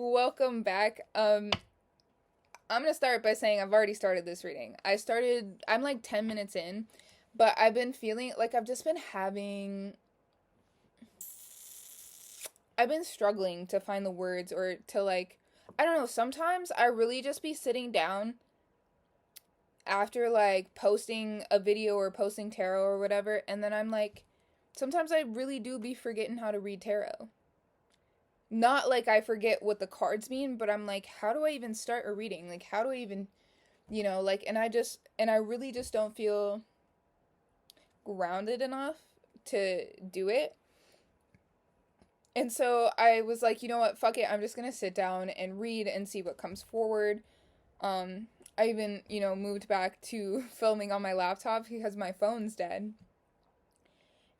Welcome back. I'm gonna start by saying I've already started this reading. I'm like 10 minutes in, but I've been feeling like I've been struggling to find the words or to I don't know, sometimes I really just be sitting down after like posting a video or posting tarot or whatever, and then I'm like, sometimes I really do be forgetting how to read tarot. Not like I forget what the cards mean, but I'm like, how do I even start a reading? Like, how do I even, and I really just don't feel grounded enough to do it. And so I was like, you know what, fuck it, I'm just gonna sit down and read and see what comes forward. I even, moved back to filming on my laptop because my phone's dead.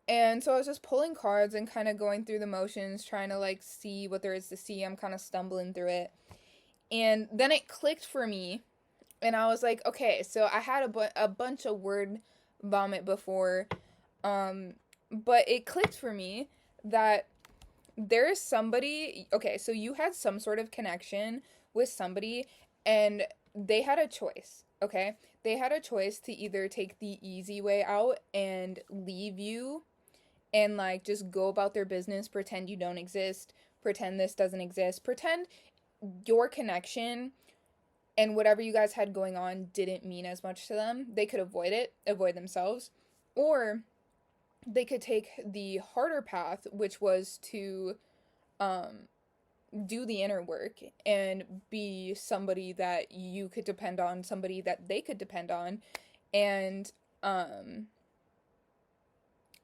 And so I was just pulling cards and kind of going through the motions, trying to like see what there is to see. I'm kind of stumbling through it. And then it clicked for me, and I was like, okay, so I had a bunch of word vomit before, um, but it clicked for me that there is somebody. Okay, so you had some sort of connection with somebody, and they had a choice. Okay, they had a choice to either take the easy way out and leave you and like just go about their business, pretend you don't exist, pretend this doesn't exist, pretend your connection and whatever you guys had going on didn't mean as much to them. They could avoid it, avoid themselves, or they could take the harder path, which was to um, do the inner work and be somebody that you could depend on, somebody that they could depend on, and um,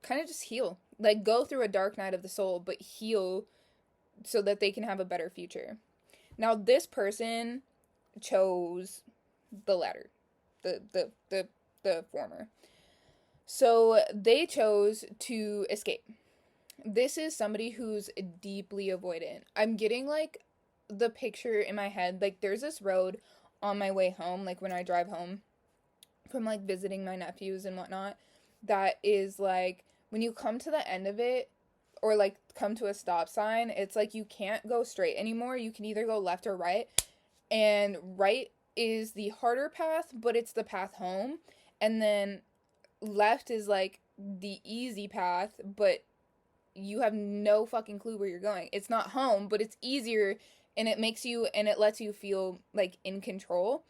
kind of just heal. Like, go through a dark night of the soul, but heal so that they can have a better future. Now, this person chose the latter, the former. So they chose to escape. This is somebody who's deeply avoidant. I'm getting like the picture in my head. Like, there's this road on my way home, like when I drive home from like visiting my nephews and whatnot, that is like when you come to the end of it or like come to a stop sign, it's like you can't go straight anymore. You can either go left or right, and right is the harder path, but it's the path home, and then left is like the easy path, but you have no fucking clue where you're going. It's not home, but it's easier, and it lets you feel like in control.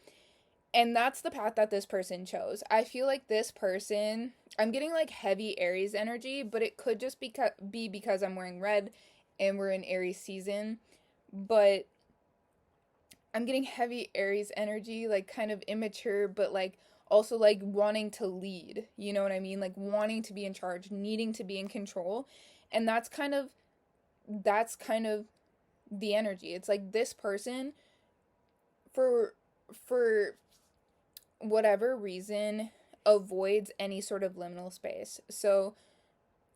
And that's the path that this person chose. I feel like this person, I'm getting like heavy Aries energy, but it could just be because I'm wearing red and we're in Aries season. But I'm getting heavy Aries energy, like kind of immature, but like also like wanting to lead. You know what I mean? Like wanting to be in charge, needing to be in control. And that's kind of the energy. It's like this person for for whatever reason avoids any sort of liminal space. So,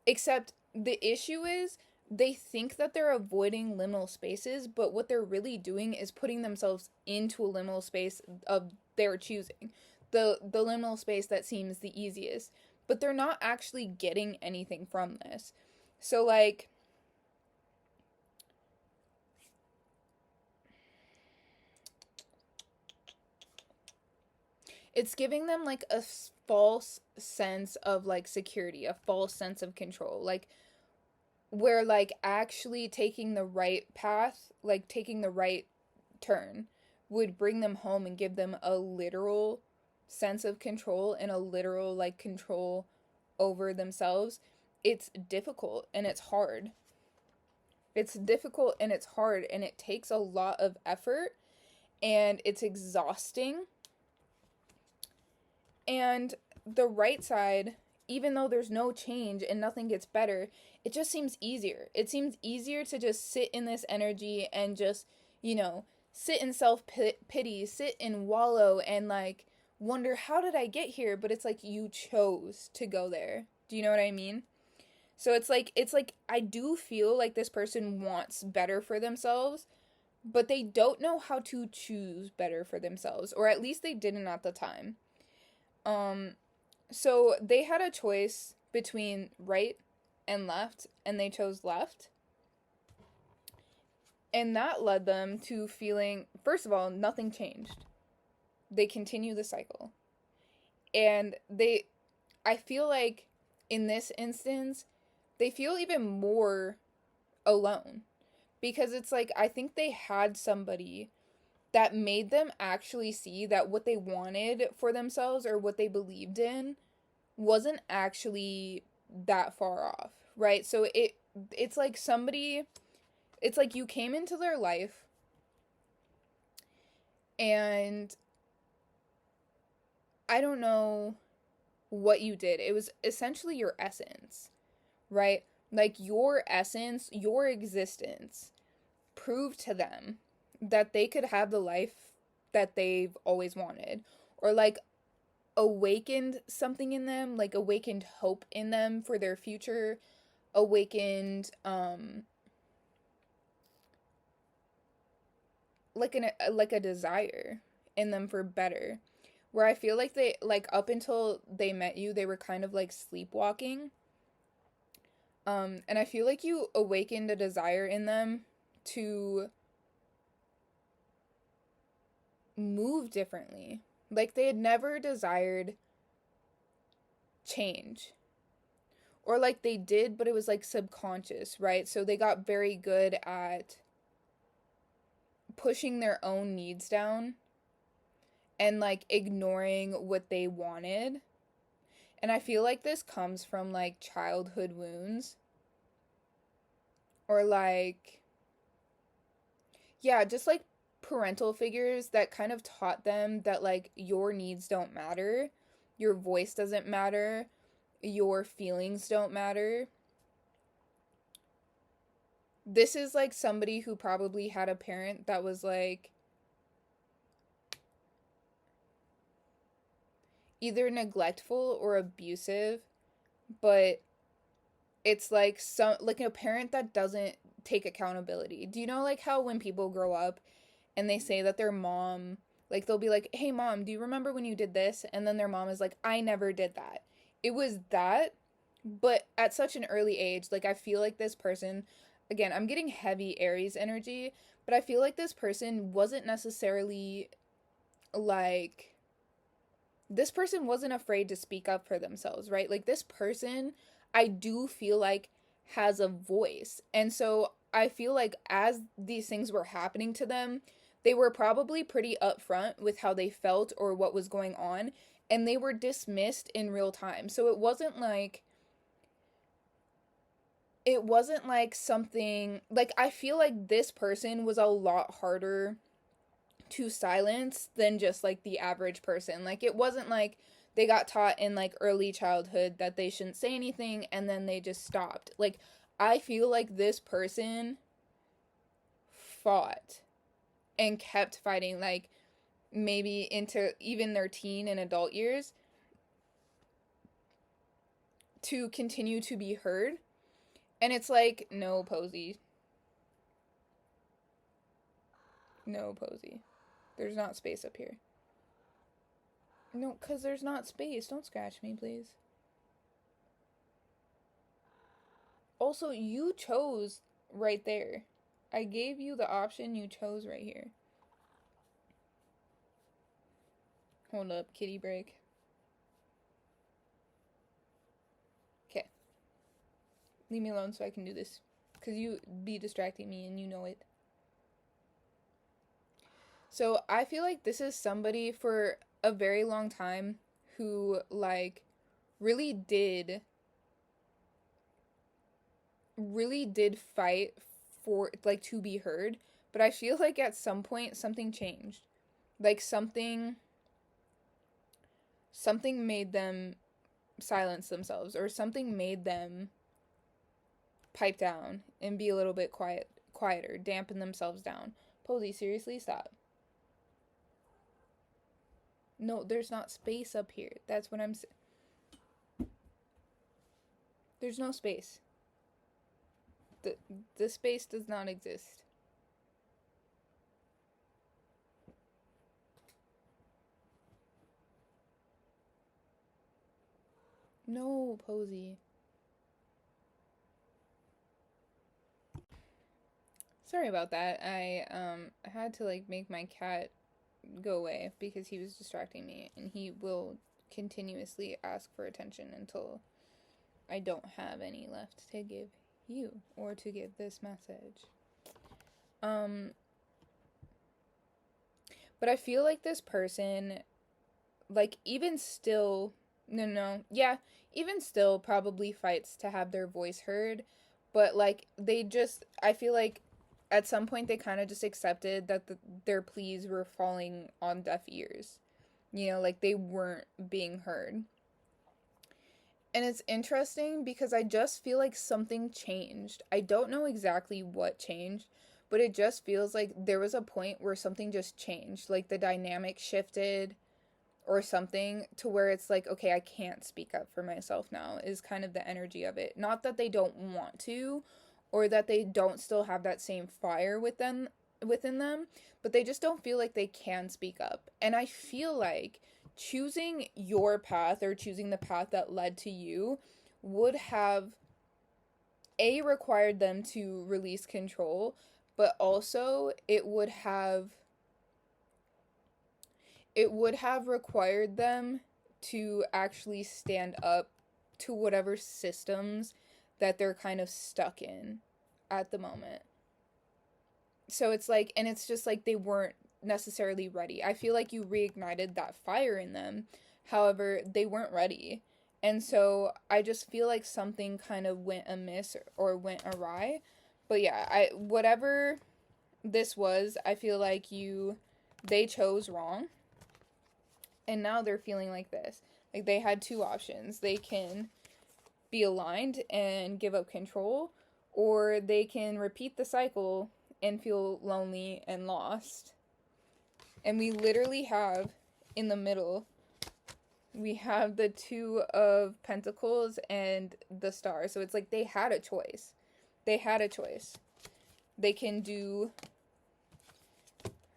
except the issue is they think that they're avoiding liminal spaces, but what they're really doing is putting themselves into a liminal space of their choosing. The liminal space that seems the easiest, but they're not actually getting anything from this. So like it's giving them like a false sense of like security, a false sense of control. Like where like actually taking the right path, like taking the right turn, would bring them home and give them a literal sense of control and a literal like control over themselves. It's difficult and it's hard. It's difficult and it's hard, and it takes a lot of effort, and it's exhausting. And the right side, even though there's no change and nothing gets better, it just seems easier. It seems easier to just sit in this energy and just, you know, sit in self pity, sit and wallow and like wonder, how did I get here? But it's like you chose to go there. Do you know what I mean? So it's like I do feel like this person wants better for themselves, but they don't know how to choose better for themselves, or at least they didn't at the time. Um so they had a choice between right and left, and they chose left. And that led them to feeling, first of all, nothing changed. They continue the cycle. And I feel like in this instance, they feel even more alone. Because it's like, I think they had somebody that made them actually see that what they wanted for themselves or what they believed in wasn't actually that far off, right? So it's like somebody, it's like you came into their life and I don't know what you did. It was essentially your essence, right? Like your essence, your existence proved to them that they could have the life that they've always wanted, or like awakened something in them, like awakened hope in them for their future, awakened like a desire in them for better. Where I feel like they, like, up until they met you, they were kind of like sleepwalking. And I feel like you awakened a desire in them to move differently. Like they had never desired change. Or like they did, but it was like subconscious, right? So they got very good at pushing their own needs down and like ignoring what they wanted. And I feel like this comes from like childhood wounds or like, yeah, just like parental figures that kind of taught them that like your needs don't matter, your voice doesn't matter, your feelings don't matter. This is like somebody who probably had a parent that was like either neglectful or abusive, but it's like some like a parent that doesn't take accountability. Do you know like how when people grow up and they say that their mom, like they'll be like, "Hey mom, do you remember when you did this?" And then their mom is like, "I never did that." It was that, but at such an early age. Like I feel like this person, again, I'm getting heavy Aries energy, but I feel like this person wasn't necessarily like this person wasn't afraid to speak up for themselves, right? Like this person, I do feel like has a voice. And so I feel like as these things were happening to them, they were probably pretty upfront with how they felt or what was going on, and they were dismissed in real time. So it wasn't like something like I feel like this person was a lot harder to silence than just like the average person. Like it wasn't like they got taught in like early childhood that they shouldn't say anything and then they just stopped. Like I feel like this person fought and kept fighting like maybe into even their teen and adult years to continue to be heard. And it's like, no, Posey. No, Posey. There's not space up here. No, because there's not space. Don't scratch me, please. Also, you chose right there. I gave you the option, you chose right here. Hold up, kitty break. Okay. Leave me alone so I can do this. Because you be distracting me and you know it. So I feel like this is somebody for a very long time who, like, really did fight for like to be heard, but I feel like at some point something changed. Like something made them silence themselves, or something made them pipe down and be a little bit quieter, dampen themselves down. Posey, seriously, stop. No, there's not space up here. That's what I'm there's no space. The space does not exist. No, Posey. Sorry about that. I had to like make my cat go away because he was distracting me, and he will continuously ask for attention until I don't have any left to give you or to give this message. Um but I feel like this person, like, even still, no, yeah, even still probably fights to have their voice heard, but like they just, I feel like at some point they kind of just accepted that their pleas were falling on deaf ears. You know, like they weren't being heard. And it's interesting because I just feel like something changed. I don't know exactly what changed, but it just feels like there was a point where something just changed. Like the dynamic shifted or something to where it's like, okay, I can't speak up for myself now, is kind of the energy of it. Not that they don't want to or that they don't still have that same fire within them, but they just don't feel like they can speak up. And I feel like choosing your path or choosing the path that led to you would have required them to release control, but also it would have required them to actually stand up to whatever systems that they're kind of stuck in at the moment. So it's like, and it's just like they weren't necessarily ready. I feel like you reignited that fire in them. However, they weren't ready. And so I just feel like something kind of went amiss or went awry. But yeah, whatever this was, I feel like they chose wrong, and now they're feeling like this. Like they had two options. They can be aligned and give up control, or they can repeat the cycle and feel lonely and lost. And we literally have in the middle, we have the Two of Pentacles and the Star. So it's like they had a choice. They had a choice. They can do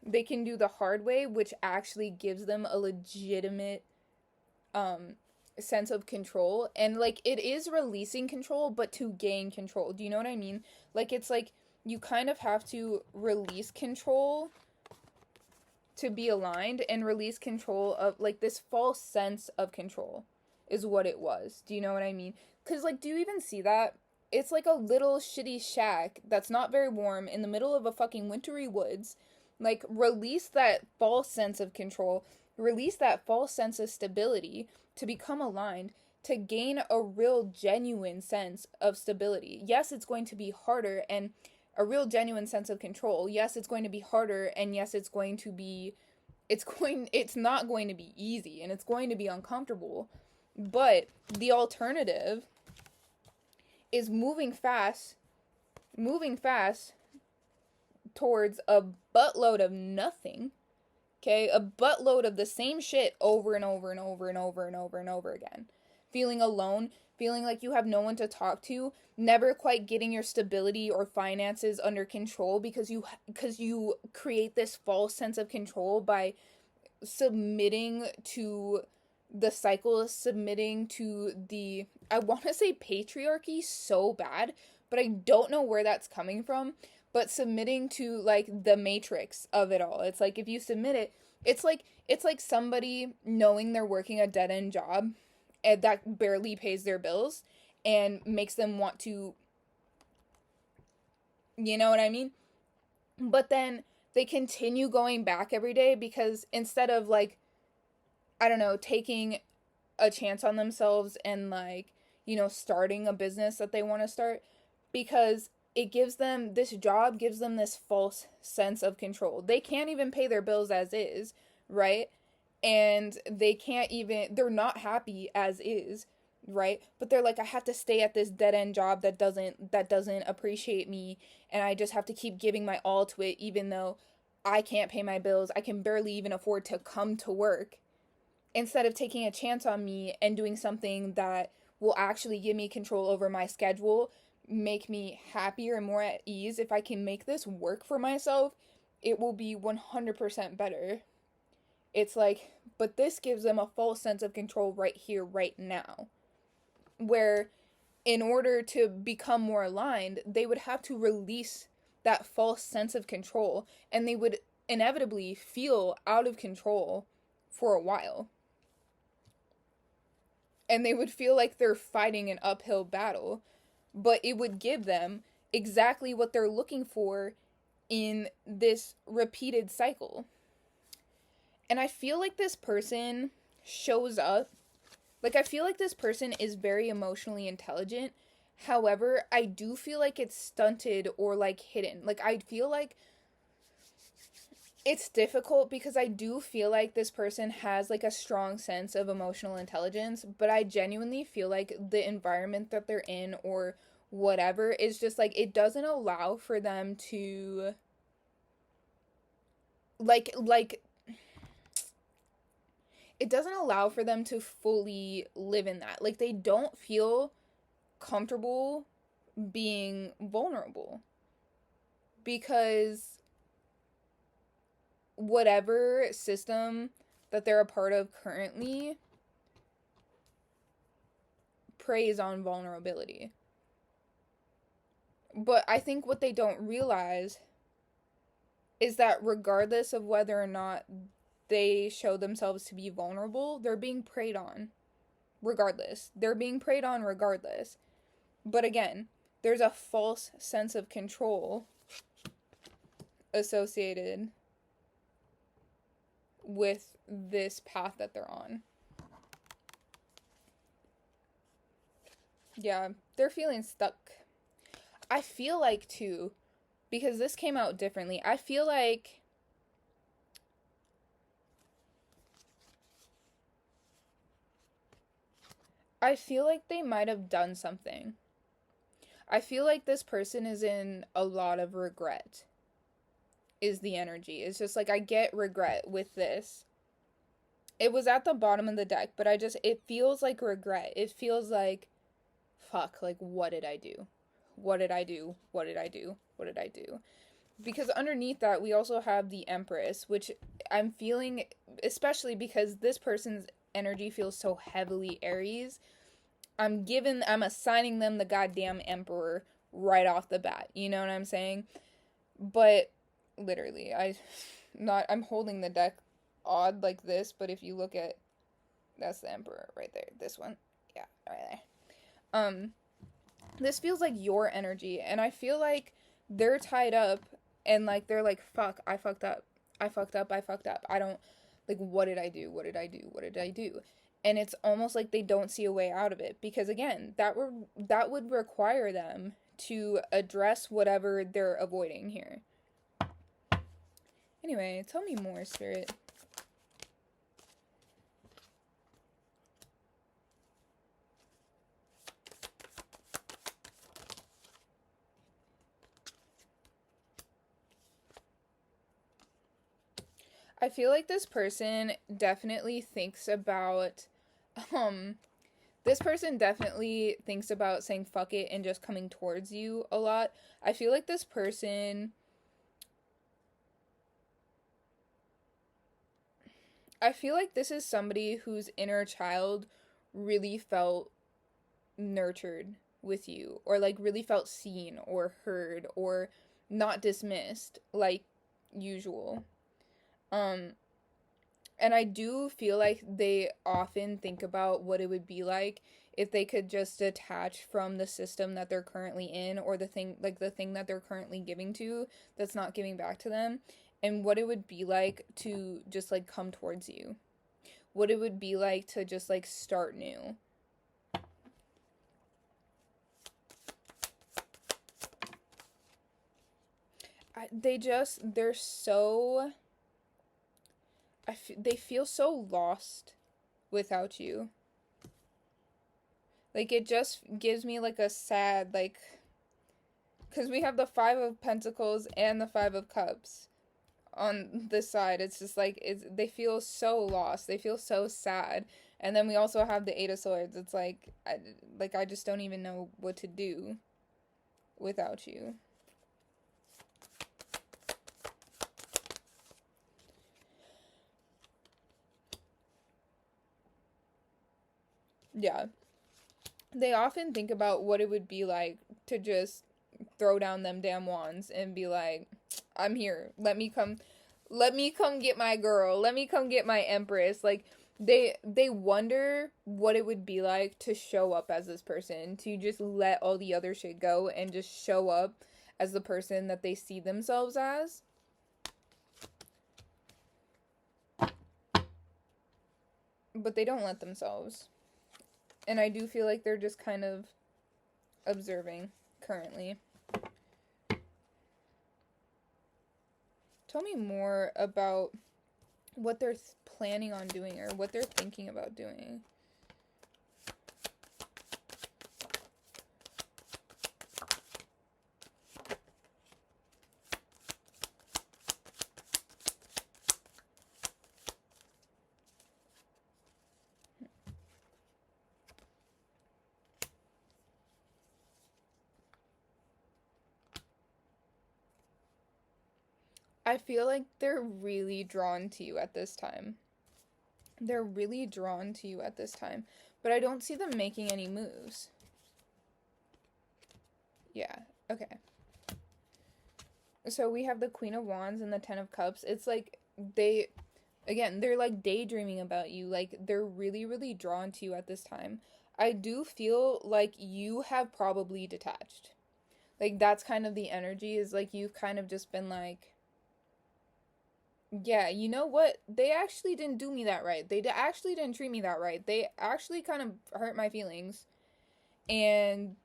the hard way, which actually gives them a legitimate sense of control. And like it is releasing control, but to gain control. Do you know what I mean? Like it's like you kind of have to release control to be aligned, and release control of like this false sense of control is what it was. Do you know what I mean? Because like, do you even see that? It's like a little shitty shack that's not very warm in the middle of a fucking wintry woods. Like, release that false sense of control, release that false sense of stability to become aligned, to gain a real genuine sense of stability. Yes, it's going to be harder, and a real genuine sense of control. Yes, it's going to be harder, and yes, it's not going to be easy, and it's going to be uncomfortable. But the alternative is moving fast towards a buttload of nothing. Okay? A buttload of the same shit over and over and over and over and over and over again. Feeling alone, feeling like you have no one to talk to, never quite getting your stability or finances under control because you create this false sense of control by submitting to the cycle, submitting to the, I want to say patriarchy so bad, but I don't know where that's coming from, but submitting to like the matrix of it all. It's like if you submit it, it's like somebody knowing they're working a dead-end job and that barely pays their bills and makes them want to, you know what I mean? But then they continue going back every day because instead of like, I don't know, taking a chance on themselves and like, starting a business that they want to start, because this job gives them this false sense of control. They can't even pay their bills as is, right? And they're not happy as is, right? But they're like, I have to stay at this dead end job that doesn't appreciate me, and I just have to keep giving my all to it even though I can't pay my bills. I can barely even afford to come to work, instead of taking a chance on me and doing something that will actually give me control over my schedule, make me happier and more at ease. If I can make this work for myself, it will be 100% better. It's like, but this gives them a false sense of control right here, right now, where in order to become more aligned, they would have to release that false sense of control, and they would inevitably feel out of control for a while. And they would feel like they're fighting an uphill battle, but it would give them exactly what they're looking for in this repeated cycle. And I feel like this person shows up, like, I feel like this person is very emotionally intelligent. However, I do feel like it's stunted or, like, hidden. Like, I feel like it's difficult because I do feel like this person has, like, a strong sense of emotional intelligence, but I genuinely feel like the environment that they're in or whatever is just, like, it doesn't allow for them to, like, it doesn't allow for them to fully live in that. Like, they don't feel comfortable being vulnerable because whatever system that they're a part of currently preys on vulnerability. But I think what they don't realize is that regardless of whether or not they show themselves to be vulnerable, they're being preyed on regardless. They're being preyed on regardless. But again, there's a false sense of control associated with this path that they're on. Yeah, they're feeling stuck. I feel like, too, because this came out differently, I feel like they might have done something. I feel like this person is in a lot of regret, is the energy. It's just like, I get regret with this. It was at the bottom of the deck, but it feels like regret. It feels like, fuck, like, what did I do? What did I do? What did I do? What did I do? Because underneath that, we also have the Empress, which I'm feeling, especially because this person's energy feels so heavily Aries, I'm assigning them the goddamn Emperor right off the bat. You know what I'm saying? But literally, I'm holding the deck odd like this, but if you look at, that's the Emperor right there. This one. Yeah, right there. This feels like your energy, and I feel like they're tied up, and, like, they're like, fuck, I fucked up. I fucked up. I don't, like, what did I do? What did I do? What did I do? And it's almost like they don't see a way out of it, because, again, that would require them to address whatever they're avoiding here. Anyway, tell me more, Spirit. I feel like this person definitely thinks about, this person definitely thinks about saying fuck it and just coming towards you a lot. I feel like this person, I feel like this is somebody whose inner child really felt nurtured with you, or, like, really felt seen or heard or not dismissed like usual. Um, and I do feel like they often think about what it would be like if they could just detach from the system that they're currently in, or the thing that they're currently giving to that's not giving back to them, and what it would be like to just, like, come towards you. What it would be like to just, like, start new. They're so, they feel so lost without you. Like, it just gives me, like, a sad, like, because we have the Five of Pentacles and the Five of Cups on this side. It's just like, they feel so lost. They feel so sad. And then we also have the Eight of Swords. It's like, I just don't even know what to do without you. Yeah. They often think about what it would be like to just throw down them damn wands and be like, I'm here. Let me come get my girl. Let me come get my empress. Like, they wonder what it would be like to show up as this person, to just let all the other shit go and just show up as the person that they see themselves as. But they don't let themselves. And I do feel like they're just kind of observing currently. Tell me more about what they're planning on doing or what they're thinking about doing. I feel like they're really drawn to you at this time. They're really drawn to you at this time. But I don't see them making any moves. Yeah, okay. So we have the Queen of Wands and the Ten of Cups. It's like they're like daydreaming about you. Like, they're really, really drawn to you at this time. I do feel like you have probably detached. Like, that's kind of the energy, is like you've kind of just been like, yeah, you know what? They actually didn't do me that right. They actually didn't treat me that right. They actually kind of hurt my feelings. And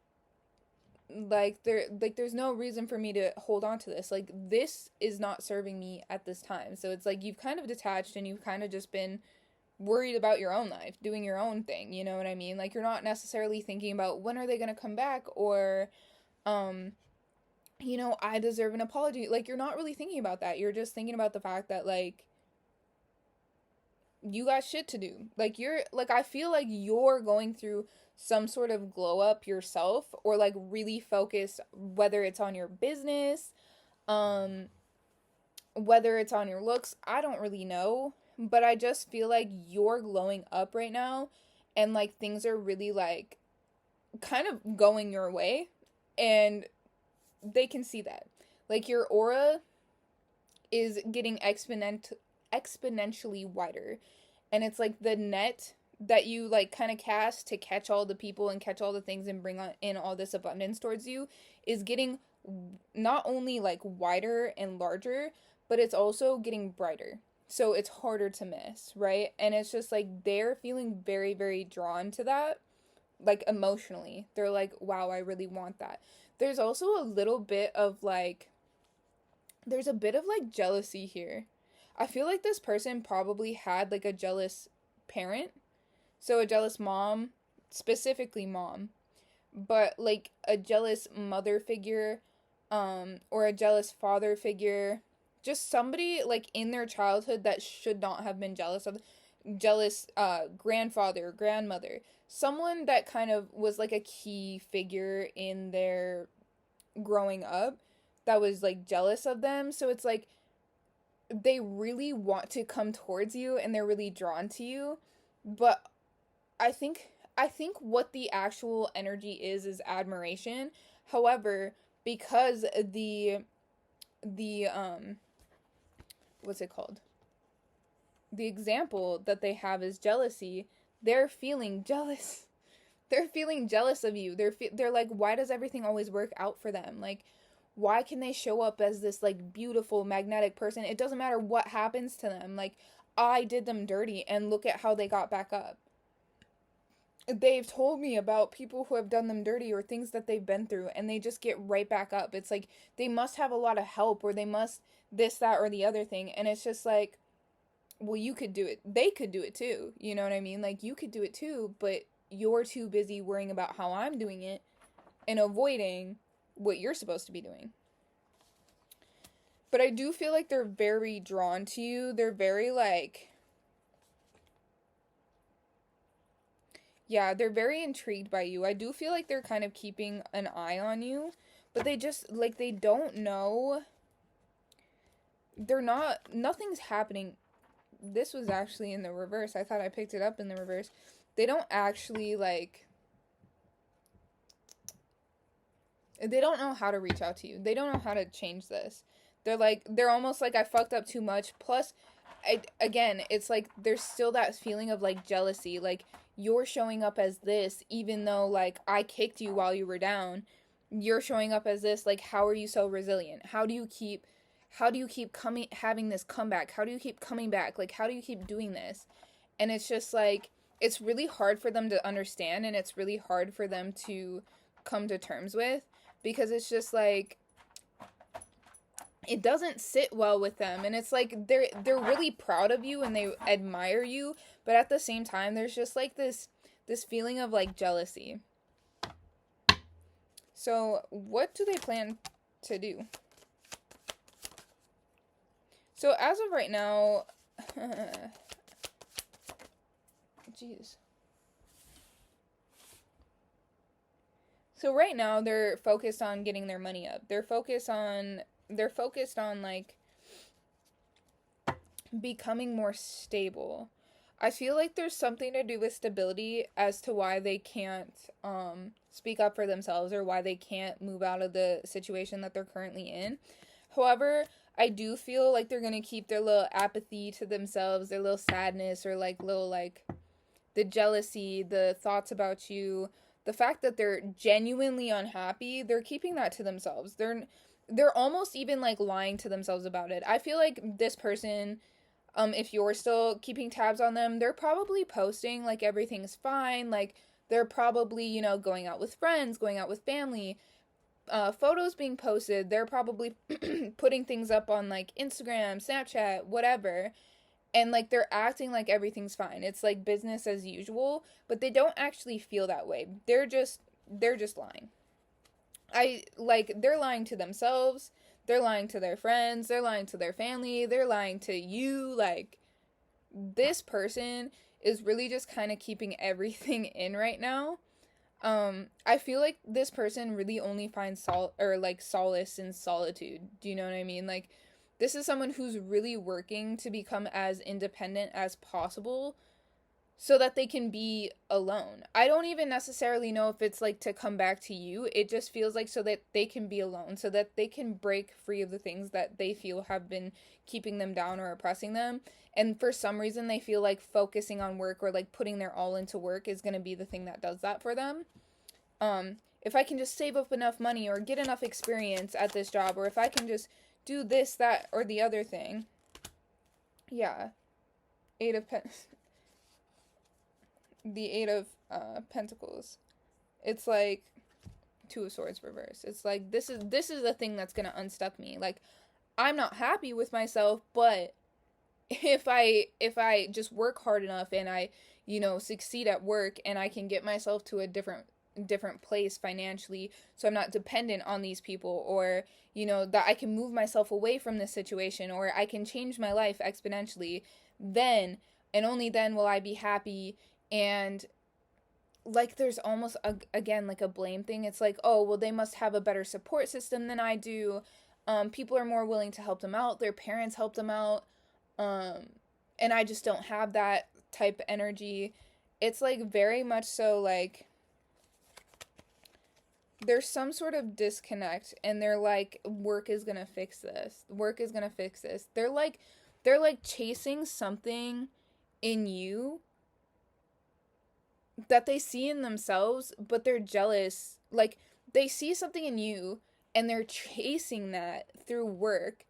there's no reason for me to hold on to this. Like, this is not serving me at this time. So it's like you've kind of detached and you've kind of just been worried about your own life, doing your own thing, you know what I mean? Like, you're not necessarily thinking about when are they going to come back, or I deserve an apology. Like, you're not really thinking about that. You're just thinking about the fact that, like, you got shit to do. Like, I feel like you're going through some sort of glow up yourself, or like really focused, whether it's on your business, whether it's on your looks, I don't really know, but I just feel like you're glowing up right now, and like things are really like kind of going your way, and they can see that. Like, your aura is getting exponentially wider, and it's like the net that you like kind of cast to catch all the people and catch all the things and bring on in all this abundance towards you is getting not only like wider and larger, but it's also getting brighter. So it's harder to miss, right? And it's just like they're feeling very, very drawn to that, like emotionally. They're like, wow, I really want that. There's also a little bit of like, there's a bit of like jealousy here. I feel like this person probably had like a jealous parent. So a jealous mom, specifically mom, but like a jealous mother figure, or a jealous father figure, just somebody like in their childhood that should not have been jealous grandfather, grandmother, someone that kind of was like a key figure in their growing up that was like jealous of them. So it's like they really want to come towards you and they're really drawn to you, but I think what the actual energy is admiration. However, because the what's it called? The example that they have is jealousy. They're feeling jealous. They're feeling jealous of you. They're like, why does everything always work out for them? Like, why can they show up as this like beautiful magnetic person? It doesn't matter what happens to them. Like, I did them dirty and look at how they got back up. They've told me about people who have done them dirty or things that they've been through, and they just get right back up. It's like they must have a lot of help, or they must this, that, or the other thing. And it's just like, well, you could do it. They could do it too. You know what I mean? Like, you could do it too, but you're too busy worrying about how I'm doing it and avoiding what you're supposed to be doing. But I do feel like they're very drawn to you. They're very like, yeah, they're very intrigued by you. I do feel like they're kind of keeping an eye on you, but they just, like, they don't know. Nothing's happening. This was actually in the reverse. I thought I picked it up in the reverse. They don't actually, like, They don't know how to reach out to you. They don't know how to change this. They're almost like, I fucked up too much. Plus, again, it's like there's still that feeling of like jealousy. Like, you're showing up as this, even though like I kicked you while you were down. You're showing up as this. Like, how are you so resilient? How do you keep coming, having this comeback? How do you keep coming back? Like, how do you keep doing this? And it's just like, it's really hard for them to understand, and it's really hard for them to come to terms with, because it's just like, it doesn't sit well with them. And it's like they're really proud of you and they admire you, but at the same time there's just like this feeling of like jealousy. So what do they plan to do? So as of right now, jeez. So right now they're focused on getting their money up. They're focused on like becoming more stable. I feel like there's something to do with stability as to why they can't speak up for themselves, or why they can't move out of the situation that they're currently in. However, I do feel like they're going to keep their little apathy to themselves, their little sadness, or like little like the jealousy, the thoughts about you, the fact that they're genuinely unhappy, they're keeping that to themselves. They're almost even like lying to themselves about it. I feel like this person, if you're still keeping tabs on them, they're probably posting like everything's fine. Like, they're probably, you know, going out with friends, going out with family, photos being posted. They're probably putting things up on like Instagram, Snapchat, whatever. And like they're acting like everything's fine. It's like business as usual, but they don't actually feel that way. They're just lying. They're lying to themselves, they're lying to their friends, they're lying to their family, they're lying to you. Like, this person is really just kind of keeping everything in right now. I feel like this person really only finds solace in solitude. Do you know what I mean? Like, this is someone who's really working to become as independent as possible so that they can be alone. I don't even necessarily know if it's like to come back to you. It just feels like so that they can be alone, so that they can break free of the things that they feel have been keeping them down or oppressing them. And for some reason they feel like focusing on work, or like putting their all into work, is going to be the thing that does that for them. If I can just save up enough money or get enough experience at this job, or if I can just do this, that, or the other thing. Yeah. The Eight of Pentacles. It's like Two of Swords reverse. It's like, this is the thing that's gonna unstuck me. Like, I'm not happy with myself, but if I just work hard enough and I, you know, succeed at work, and I can get myself to a different place financially, so I'm not dependent on these people, or, you know, that I can move myself away from this situation, or I can change my life exponentially, then and only then will I be happy. And like, there's almost again like a blame thing. It's like, oh, well, they must have a better support system than I do. People are more willing to help them out, their parents help them out, and I just don't have that type of energy. It's like very much so like there's some sort of disconnect, and they're like, work is gonna fix this, they're like chasing something in you that they see in themselves, but they're jealous. Like, they see something in you and they're chasing that through work,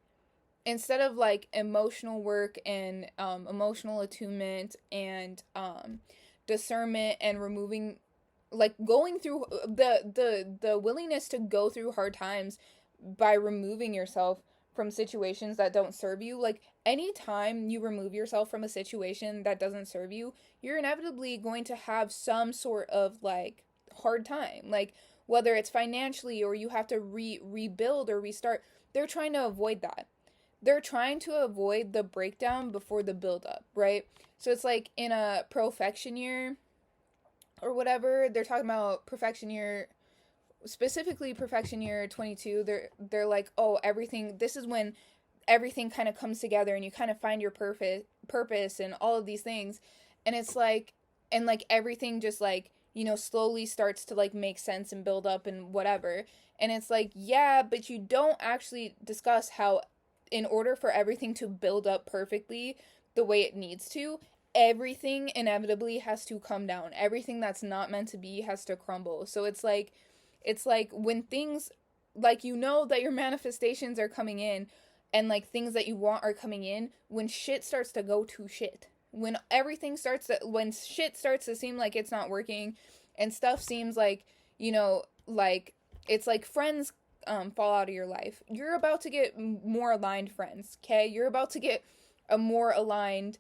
instead of like emotional work and emotional attunement and discernment, and removing, like, going through the willingness to go through hard times by removing yourself from situations that don't serve you. Like, anytime you remove yourself from a situation that doesn't serve you, you're inevitably going to have some sort of like hard time. Like, whether it's financially, or you have to rebuild or restart. They're trying to avoid that. They're trying to avoid the breakdown before the build up, right? So it's like in a perfection year or whatever, they're talking about perfection year, specifically perfection year 22. They're like, oh, everything, this is when everything kind of comes together and you kind of find your purpose and all of these things. And it's like, and like everything just like, slowly starts to like make sense and build up and whatever. And it's like, yeah, but you don't actually discuss how, in order for everything to build up perfectly the way it needs to, everything inevitably has to come down. Everything that's not meant to be has to crumble. So it's like when things, like, that your manifestations are coming in, and like things that you want are coming in, when shit starts to go to shit, when when shit starts to seem like it's not working, and stuff seems like, like it's like friends fall out of your life, you're about to get more aligned friends, okay? You're about to get a more aligned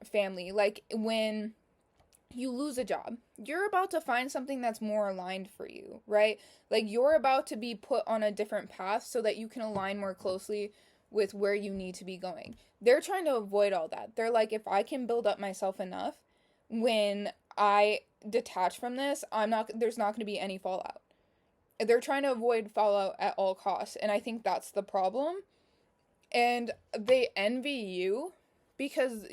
family. Like when you lose a job, you're about to find something that's more aligned for you, right? Like you're about to be put on a different path so that you can align more closely with where you need to be going. They're trying to avoid all that. They're like, if I can build up myself enough, when I detach from this, there's not going to be any fallout. They're trying to avoid fallout at all costs, and I think that's the problem. And they envy you because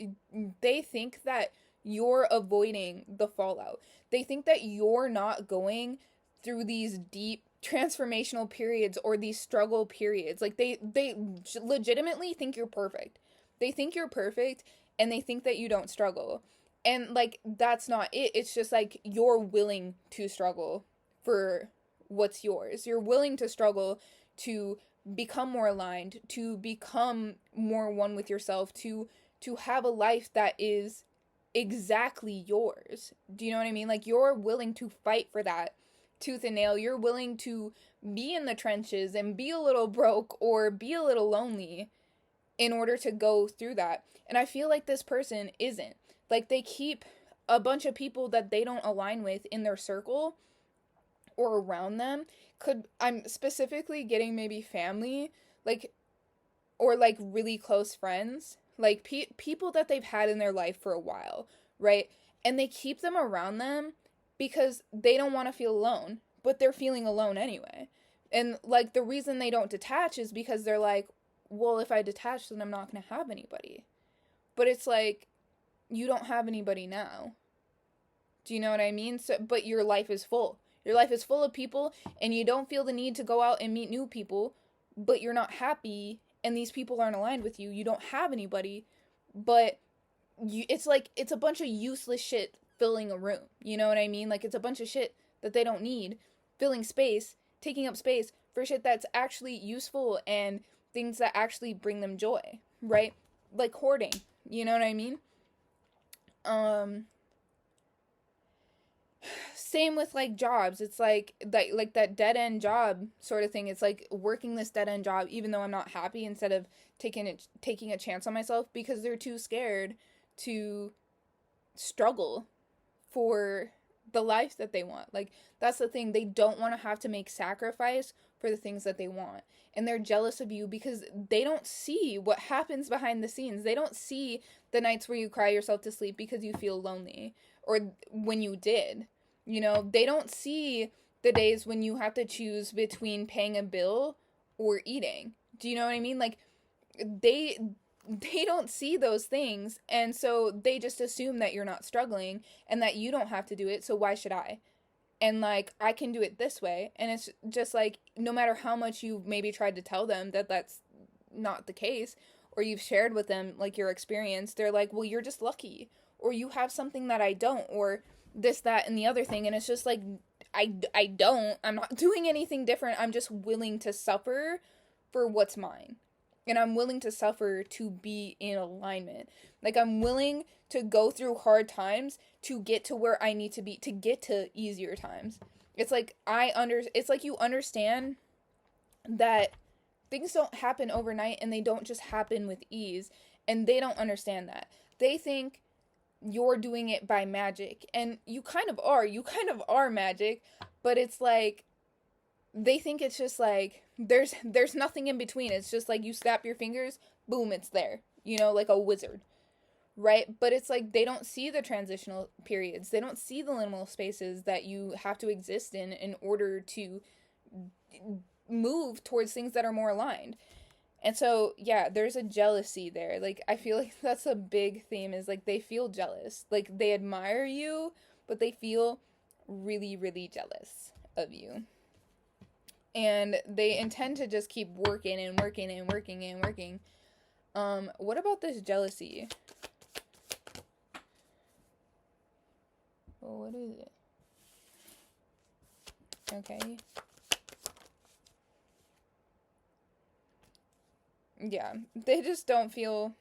they think that you're avoiding the fallout. They think that you're not going through these deep transformational periods or these struggle periods. Like they legitimately think you're perfect. They think you're perfect, and they think that you don't struggle. And like that's not it. It's just like you're willing to struggle for what's yours. You're willing to struggle to become more aligned, to become more one with yourself, to have a life that is exactly yours. Do you know what I mean? Like you're willing to fight for that tooth and nail. You're willing to be in the trenches and be a little broke or be a little lonely in order to go through that. And I feel like this person isn't. Like they keep a bunch of people that they don't align with in their circle or around them. I'm specifically getting maybe family, like, or like really close friends, like people that they've had in their life for a while, right? And they keep them around them because they don't want to feel alone, but they're feeling alone anyway. And like the reason they don't detach is because they're like, well, if I detach, then I'm not going to have anybody. But it's like, you don't have anybody now. Do you know what I mean? So, but your life is full. Your life is full of people, and you don't feel the need to go out and meet new people, but you're not happy, and these people aren't aligned with you. You don't have anybody, but it's like it's a bunch of useless shit filling a room. You know what I mean? Like it's a bunch of shit that they don't need, filling space, taking up space for shit that's actually useful and things that actually bring them joy, right? Like hoarding. You know what I mean? Same with like jobs. It's like that dead end job sort of thing. It's like working this dead end job even though I'm not happy, instead of taking a chance on myself, because they're too scared to struggle for the life that they want. Like that's the thing. They don't want to have to make sacrifice for the things that they want. And they're jealous of you because they don't see what happens behind the scenes. They don't see the nights where you cry yourself to sleep because you feel lonely, or when you did. They don't see the days when you have to choose between paying a bill or eating. Do you know what I mean? Like they don't see those things, and so they just assume that you're not struggling and that you don't have to do it, so why should I? And like I can do it this way. And it's just like, no matter how much you've maybe tried to tell them that that's not the case, or you've shared with them like your experience, they're like, well, you're just lucky, or you have something that I don't, or this, that, and the other thing. And it's just like, I'm not doing anything different. I'm just willing to suffer for what's mine. And I'm willing to suffer to be in alignment. Like I'm willing to go through hard times to get to where I need to be, to get to easier times. It's like it's like you understand that things don't happen overnight, and they don't just happen with ease. And they don't understand that. They think you're doing it by magic, and you kind of are magic, but it's like they think it's just like there's nothing in between. It's just like you snap your fingers, boom, it's there, like a wizard, right? But it's like they don't see the transitional periods. They don't see the liminal spaces that you have to exist in order to move towards things that are more aligned. And so, yeah, there's a jealousy there. Like, I feel like that's a big theme, is, like, they feel jealous. Like, they admire you, but they feel really, really jealous of you. And they intend to just keep working and working and working and working. What about this jealousy? Well, what is it? Okay. Yeah, they just don't feel...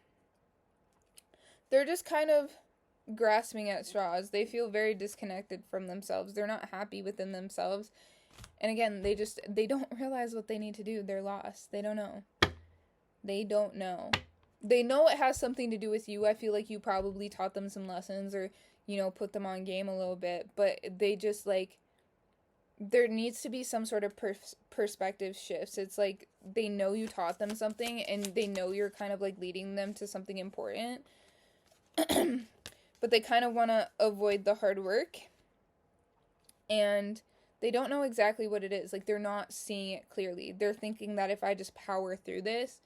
They're just kind of grasping at straws. They feel very disconnected from themselves. They're not happy within themselves. And again, they don't realize what they need to do. They're lost. They don't know. They don't know. They know it has something to do with you. I feel like you probably taught them some lessons or, you know, put them on game a little bit. But they just, like, there needs to be some sort of perspective shifts. It's like they know you taught them something and they know you're kind of, like, leading them to something important. But they kind of want to avoid the hard work. And they don't know exactly what it is. Like, they're not seeing it clearly. They're thinking that if I just power through this,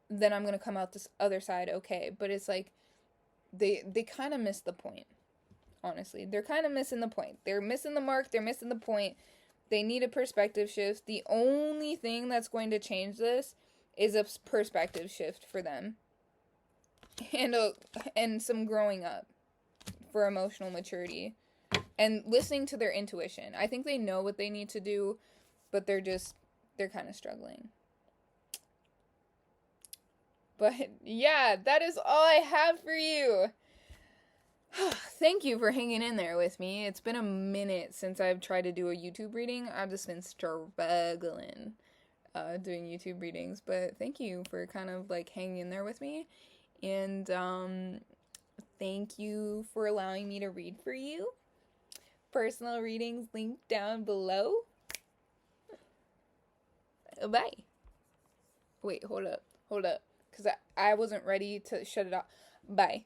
then I'm going to come out this other side okay. But it's like, they kind of miss the point. Honestly, they're kind of missing the point. They're missing the mark. They're missing the point. They need a perspective shift. The only thing that's going to change this is a perspective shift for them. And some growing up for emotional maturity. And listening to their intuition. I think they know what they need to do, but they're kind of struggling. But yeah, that is all I have for you. Thank you for hanging in there with me. It's been a minute since I've tried to do a YouTube reading. I've just been struggling doing YouTube readings. But thank you for kind of like hanging in there with me. And thank you for allowing me to read for you. Personal readings linked down below. Bye. Wait, hold up. Because I wasn't ready to shut it off. Bye.